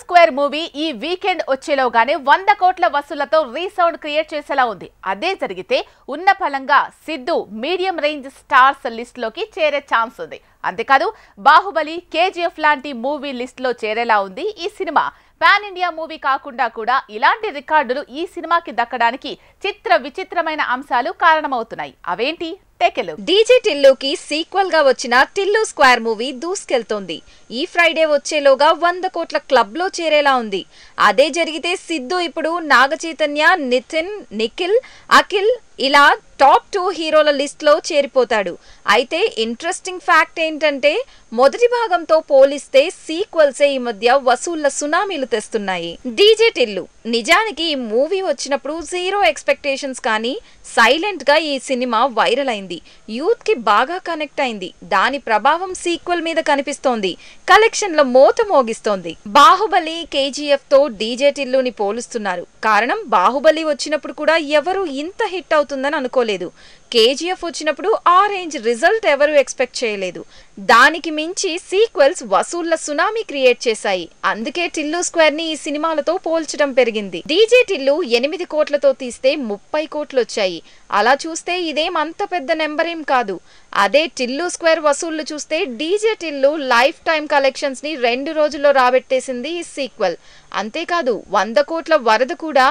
Square movie ఈ weekend వచ్చేలోగానే 100 కోట్ల వసూళ్లతో resound create చేసేలా ఉంది. అదే జరిగితే ఉన్న ఫలంగా Siddhu medium range stars list లోకి చేరే ఛాన్స్ ఉంది. అంతేకాదు బాహుబలి, కేజీఎఫ్ లాంటి మూవీ లిస్ట్ లో చేరేలా ఉంది ఈ సినిమా. పాన్ ఇండియా మూవీ కాకుండా కూడా ఇలాంటి రికార్డులు ఈ సినిమాకి దక్కడానికి విచిత్రమైన అంశాలు కారణమవుతున్నాయి. అవేంటి? డీజే టిల్లుకి సీక్వెల్ గా వచ్చిన టిల్లు స్క్వేర్ మూవీ దూసుకెళ్తోంది. ఈ ఫ్రైడే వచ్చేలోగా 100 కోట్ల క్లబ్ లో చేరేలా ఉంది. అదే జరిగితే సిద్ధు ఇప్పుడు నాగ చైతన్య, నితిన్, నిఖిల్, అఖిల్ ఇలా టాప్ 2 హీరోల లిస్ట్ లో చేరిపోతాడు. అయితే ఇంట్రెస్టింగ్ ఫ్యాక్ట్ ఏంటంటే మొదటి భాగంతో పోలిస్తే సీక్వెల్సే ఈ మధ్య వసూళ్ల సునామీలు తెస్తున్నాయి. డీజే టిల్లు నిజానికి ఈ మూవీ వచ్చినప్పుడు 0 ఎక్స్పెక్టేషన్స్, కానీ సైలెంట్ గా ఈ సినిమా వైరల్ అయింది. యూత్ కి బాగా కనెక్ట్ అయింది. దాని ప్రభావం సీక్వెల్ మీద కనిపిస్తోంది. కలెక్షన్ లో మోత మోగిస్తోంది. బాహుబలి, కేజీఎఫ్ తో డీజే టిల్లుని పోలుస్తున్నారు. కారణం బాహుబలి వచ్చినప్పుడు కూడా ఎవరు ఇంత హిట్ అవుతుందని అనుకోలేదు. కేజీఎఫ్ వచ్చినప్పుడు ఆ రేంజ్ రిజల్ట్ ఎవరు ఎక్స్పెక్ట్ చేయలేదు. దానికి మించి సీక్వెల్స్ వసూళ్ల సునామీ క్రియేట్ చేశాయి. అందుకే టిల్లు స్క్వేర్ ని ఈ సినిమాలతో పోల్చడం పెరిగింది. డీజే టిల్లు 8 కోట్లతో తీస్తే 30 కోట్లు వచ్చాయి. అలా చూస్తే ఇదేం అంత పెద్ద నెంబర్ ఏం కాదు. అదే టిల్లు స్క్వేర్ వసూళ్లు చూస్తే DJ Tillu life time collections ని 2 రోజుల్లో రాబెట్టేసింది ఈ సీక్వెల్. అంతేకాదు 100 కోట్ల వరద కూడా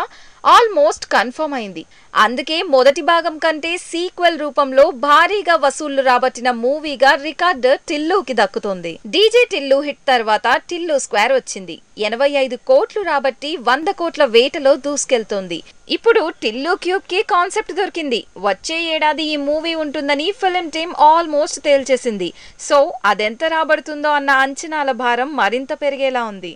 ఆల్మోస్ట్ కన్ఫర్మ్ అయింది. అందుకే మొదటి భాగం కంటే సీక్వెల్ రూపంలో భారీగా వసూళ్లు రాబట్టిన మూవీగా రికార్డు టిల్లుకి దక్కుతుంది. డీజే టిల్లు హిట్ తర్వాత టిల్లు స్క్వేర్ వచ్చింది. 85 కోట్లు రాబట్టి 100 కోట్ల వేటలో దూసుకెళ్తోంది. ఇప్పుడు టిల్లు క్యూబ్ కి కాన్సెప్ట్ దొరికింది. వచ్చే ఏడాది ఈ మూవీ ఉంటుందని ఫిల్మ్ టీమ్ ఆల్మోస్ట్ తేల్చేసింది. సో అదెంత రాబడుతుందో అన్న అంచనాల భారం మరింత పెరిగేలా ఉంది.